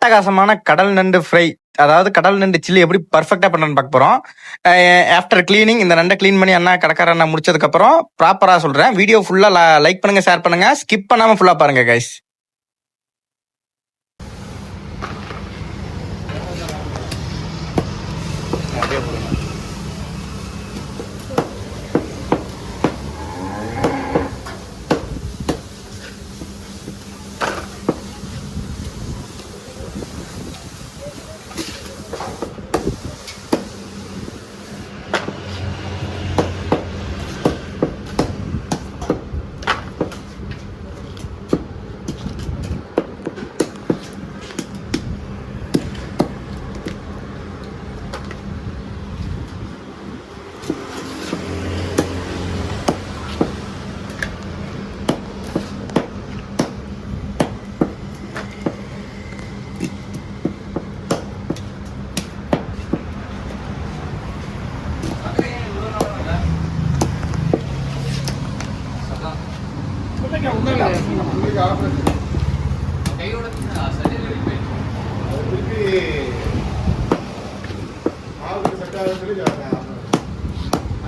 அட்டகாசமான கடல் நண்டு ஃப்ரை, அதாவது கடல் நண்டு சில்லி எப்படி பர்ஃபெக்டா பண்ணணும்னு பார்க்க போறோம். ஆஃப்டர் கிளீனிங் இந்த நண்டை கிளீன் பண்ணி அண்ணா கடைக்கார அண்ணா முடிச்சதுக்கு அப்புறம் ப்ராப்பரா சொல்றேன். வீடியோ ஃபுல்லா லைக் பண்ணுங்க, ஷேர் பண்ணுங்க, ஸ்கிப் பண்ணாம ஃபுல்லா பாருங்க கைஸ்.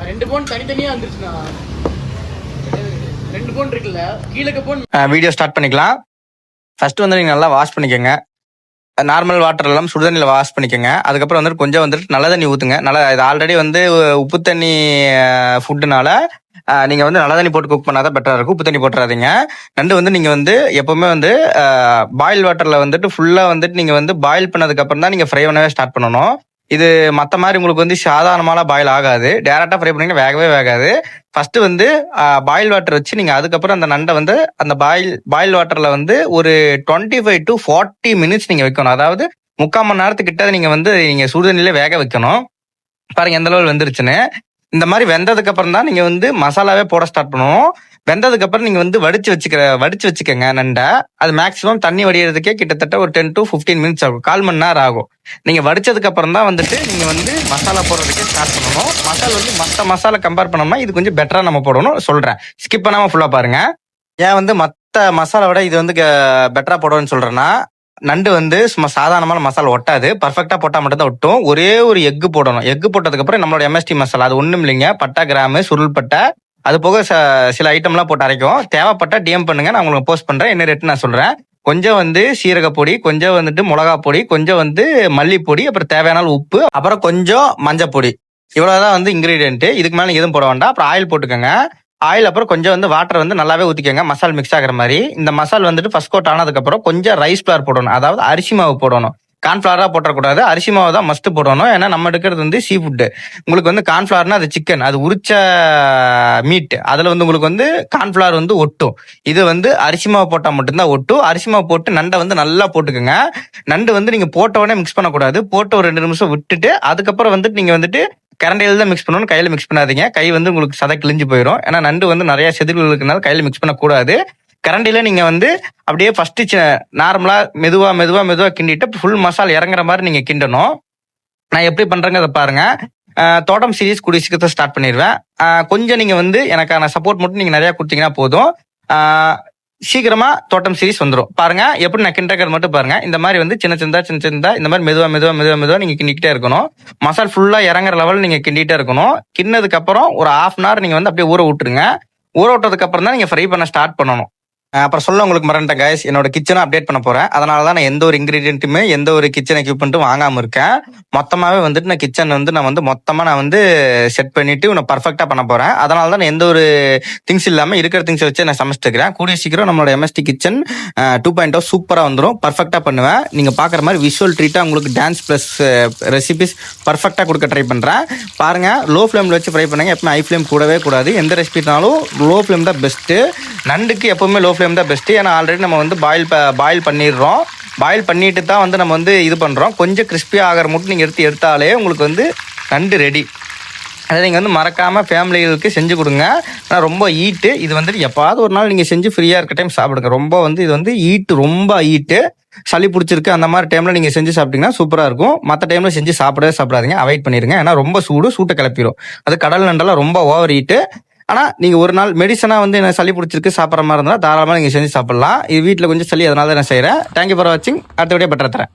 ரெண்டு போன் தனித்தனியா வந்துருச்சுண்ணா. ரெண்டு போன் இருக்குல்ல, கீழே போன். வீடியோ ஸ்டார்ட் பண்ணிக்கலாம். ஃபர்ஸ்ட் வந்து நீங்க நல்லா வாஷ் பண்ணிக்கோங்க. நார்மல் வாட்டர் எல்லாம் சுடுதண்ணியில் வாஷ் பண்ணிக்கோங்க. அதுக்கப்புறம் வந்துட்டு கொஞ்சம் வந்துட்டு நல்ல தண்ணி ஊற்றுங்க. நல்லா இது ஆல்ரெடி வந்து உப்பு தண்ணி ஃபுட்டுனால நீங்கள் வந்து நல்ல தண்ணி போட்டு குக் பண்ணாதான் பெட்டராக இருக்கும். உப்பு தண்ணி போட்டுறாதீங்க. நண்டு வந்து நீங்கள் வந்து எப்போவுமே வந்து பாயில் வாட்டரில் வந்துட்டு ஃபுல்லாக வந்துட்டு நீங்கள் வந்து பாயில் பண்ணதுக்கப்புறம் தான் நீங்கள் ஃப்ரை பண்ணவே ஸ்டார்ட் பண்ணணும். இது மற்ற மாதிரி உங்களுக்கு வந்து சாதாரணமாலாம் பாயில் ஆகாது. டேரெக்டாக ஃப்ரை பண்ணிங்கன்னா வேகவே வேகாது. ஃபர்ஸ்ட் வந்து பாயில் வாட்டர் வச்சு நீங்கள் அதுக்கப்புறம் அந்த நண்டை வந்து அந்த பாயில் வாட்டரில் வந்து ஒரு 25 to 40 minutes நீங்கள் வைக்கணும். அதாவது 3/4 மணி நேரத்துக்கிட்ட நீங்கள் சுடுதண்ணிலே வேக வைக்கணும். பாருங்க எந்த அளவு வெந்துருச்சுன்னு. இந்த மாதிரி வெந்ததுக்கு அப்புறம் தான் நீங்க வந்து மசாலாவே போட ஸ்டார்ட் பண்ணணும். வெந்ததுக்கு அப்புறம் நீங்க வந்து வடிச்சு வச்சுக்கோங்க நண்டை. அது மேக்சிமம் தண்ணி வடிகிறதுக்கே கிட்டத்தட்ட ஒரு 10 to 15 minutes ஆகும். 1/4 மணி நேரம் ஆகும். நீங்க வடிச்சதுக்கு அப்புறம் தான் வந்துட்டு நீங்க வந்து மசாலா போடுறதுக்கே ஸ்டார்ட் பண்ணணும். மசாலா வந்து மற்ற மசாலா கம்பேர் பண்ணோம்னா இது கொஞ்சம் பெட்டரா நம்ம போடணும் சொல்றேன். ஸ்கிப் பண்ணாம ஃபுல்லா பாருங்க. ஏன் வந்து மற்ற மசாலாவோட இது வந்து பெட்டரா போடணும்னு சொல்றேன்னா, நண்டு வந்து சும்மா சாதாரணமான மசாலா ஒட்டாது. பர்ஃபெக்டா போட்டா மட்டும் தான் ஒட்டும். ஒரே ஒரு எக்கு போடணும். எக்கு போட்டதுக்கு அப்புறம் நம்மளோட MST மசாலா, அது ஒண்ணும் இல்லைங்க, பட்டா, கிராமு, சுருள் பட்டை, அது போக சில ஐட்டம்லாம் போட்டு அரைக்கும். தேவைப்பட்டா DM பண்ணுங்க, நான் உங்களுக்கு போஸ்ட் பண்றேன். என்ன ரேட்டு நான் சொல்றேன். கொஞ்சம் வந்து சீரக பொடி, கொஞ்சம் வந்துட்டு மிளகா பொடி, கொஞ்சம் வந்து மல்லிப்பொடி, அப்புறம் தேவையான உப்பு, அப்புறம் கொஞ்சம் மஞ்சள் பொடி. இவ்வளவுதான் வந்து இன்கிரீடியன்ட். இதுக்கு மேல எதுவும் போட வேண்டாம். அப்புறம் ஆயில் போட்டுக்கோங்க. ஆயில் அப்புறம் கொஞ்சம் வந்து வாட்டர் வந்து நல்லாவே ஊற்றிக்கோங்க, மசால் மிக்ஸ் ஆகிற மாதிரி. இந்த மசால் வந்துட்டு ஃபர்ஸ்ட் கோட் ஆனதுக்கப்புறம் கொஞ்சம் ரைஸ் ஃபிளார் போடணும், அதாவது அரிசி மாவு போடணும். கார்ன்ஃபிளாரா போட்டக்கூடாது, அரிசி மாவு தான் மஸ்ட் போடணும். ஏன்னா நம்ம எடுக்கிறது வந்து சீ ஃபுட்டு. உங்களுக்கு வந்து கார்ன்ஃபிளார்னா அது சிக்கன், அது உரிச்ச மீட், அதில் வந்து உங்களுக்கு வந்து கார்ன்ஃபிளார் வந்து ஒட்டும். இது வந்து அரிசி மாவு போட்டால் மட்டும்தான் ஒட்டும். அரிசி மாவு போட்டு நண்டை வந்து நல்லா போட்டுக்கோங்க. நண்டு வந்து நீங்கள் போட்ட உடனே மிக்ஸ் பண்ணக்கூடாது. போட்டு ஒரு 2 நிமிஷம் விட்டுட்டு அதுக்கப்புறம் வந்துட்டு நீங்கள் வந்துட்டு கரண்டியில் தான் மிக்ஸ் பண்ணணும், கையில் மிக்ஸ் பண்ணாதீங்க. கை வந்து உங்களுக்கு சதை கிழிஞ்சு போயிடும். ஏன்னா நண்டு வந்து நிறைய செதில்கள் இருக்கனால கையில் மிக்ஸ் பண்ணக்கூடாது. கரண்டியில நீங்க வந்து அப்படியே ஃபர்ஸ்ட் நார்மலா மெதுவா கிண்டிட்டு ஃபுல் மசாலா இறங்குற மாதிரி நீங்க கிண்டணும். நான் எப்படி பண்றேங்க அதை பாருங்க. தோட்டம் சீரீஸ் கூடிய சீக்கிரத்தை ஸ்டார்ட் பண்ணிடுவேன். கொஞ்சம் நீங்க வந்து எனக்கான சப்போர்ட் மட்டும் நீங்க நிறைய கொடுத்தீங்கன்னா போதும். சீக்கிரமா தோட்டம் சீரிஸ் வந்துடும். பாருங்க எப்படி நான் கிண்டக்கிறது மட்டும் பாருங்க. இந்த மாதிரி வந்து சின்ன சின்னதா இந்த மாதிரி மெதுவா நீங்க கிண்டிக்கிட்டே இருக்கணும். மசால் ஃபுல்லா இறங்குற லெவல் நீங்க கிண்டிகிட்டே இருக்கணும். கிண்ணதுக்கு அப்புறம் ஒரு 1/2 hour நீங்க வந்து அப்படியே ஊற விட்டுருங்க. ஊற விட்டதுக்கு அப்புறம் தான் நீங்க ஃப்ரை பண்ண ஸ்டார்ட் பண்ணணும். அப்புறம் சொல்ல உங்களுக்கு மறந்துட்டேன் கைஸ், என்னோட கிச்சனை அப்டேட் பண்ண போறேன். அதனால தான் நான் எந்த ஒரு இன்கிரீடியன்ட்டுமே எந்த ஒரு கிச்சன் எக்யூப்மெண்ட்டும் வாங்காம இருக்கேன். மொத்தமாவே வந்துட்டு நான் கிச்சன் வந்து மொத்தமா செட் பண்ணிட்டு உன்னை பர்ஃபெக்டா பண்ண போறேன். அதனால தான் நான் எந்த ஒரு திங்ஸ் இல்லாம இருக்கிற திங்ஸ் வச்சு நான் சமைச்சிட்டுக்கிறேன். கூடிய சீக்கிரம் நம்மளோட MST கிச்சன் 2.0 சூப்பரா வந்துடும். பர்ஃபெக்டா பண்ணுவேன். நீங்க பாக்குற மாதிரி விஷுவல் ட்ரீட்டா உங்களுக்கு டான்ஸ் பிளஸ் ரெசிபிஸ் பர்ஃபெக்டா கொடுக்க ட்ரை பண்றேன். பாருங்க, லோ ஃபிளேம்ல வச்சு ஃப்ரை பண்ணுங்க. எப்பவுமே ஹை ஃபிளேம் கூடவே கூடாது. எந்த ரெசிபினாலும் லோ ஃபிளேம் தான் பெஸ்ட். நண்டுக்கு எப்பவுமே லோ ஃபிளேம் தான் பெஸ்ட். ஏன்னா ஆல்ரெடி நம்ம வந்து பாயில் பண்ணிடுறோம். பாயில் பண்ணிட்டு தான் வந்து நம்ம வந்து இது பண்றோம். கொஞ்சம் கிறிஸ்பியா ஆகிற மட்டும் நீங்க எடுத்தாலே உங்களுக்கு வந்து நண்டு ரெடி. அதை நீங்கள் வந்து மறக்காமல் ஃபேமிலிகளுக்கு செஞ்சு கொடுங்க. ஆனால் ரொம்ப ஈட்டு இது வந்துட்டு எப்பாவது ஒரு நாள் நீங்கள் செஞ்சு ஃப்ரீயாக இருக்க டைம் சாப்பிடுங்க. ரொம்ப வந்து இது வந்து ரொம்ப ஈட்டு, சளி பிடிச்சிருக்கு அந்த மாதிரி டைமில் நீங்கள் செஞ்சு சாப்பிட்டீங்கன்னா சூப்பராக இருக்கும். மற்ற டைமில் செஞ்சு சாப்பிடாதீங்க, அவாய்ட் பண்ணிடுங்க. ஏன்னா ரொம்ப சூட்டை கிளப்பிடும். அது கடல் நண்டெல்லாம் ரொம்ப ஓவர் ஈட்டு. ஆனால் நீங்கள் ஒரு நாள் மெடிசனாக வந்து என்ன சளி பிடிச்சிருக்கு சாப்பிட்ற மாதிரி இருந்தால் தாராளமாக நீங்கள் செஞ்சு சாப்பிட்லாம். இது வீட்டில் கொஞ்சம் சளி, அதனால தான் நான் செய்கிறேன். தேங்க்யூ ஃபார் வாட்சிங். அடுத்த வீடியோ பெட்டராக தரேன்.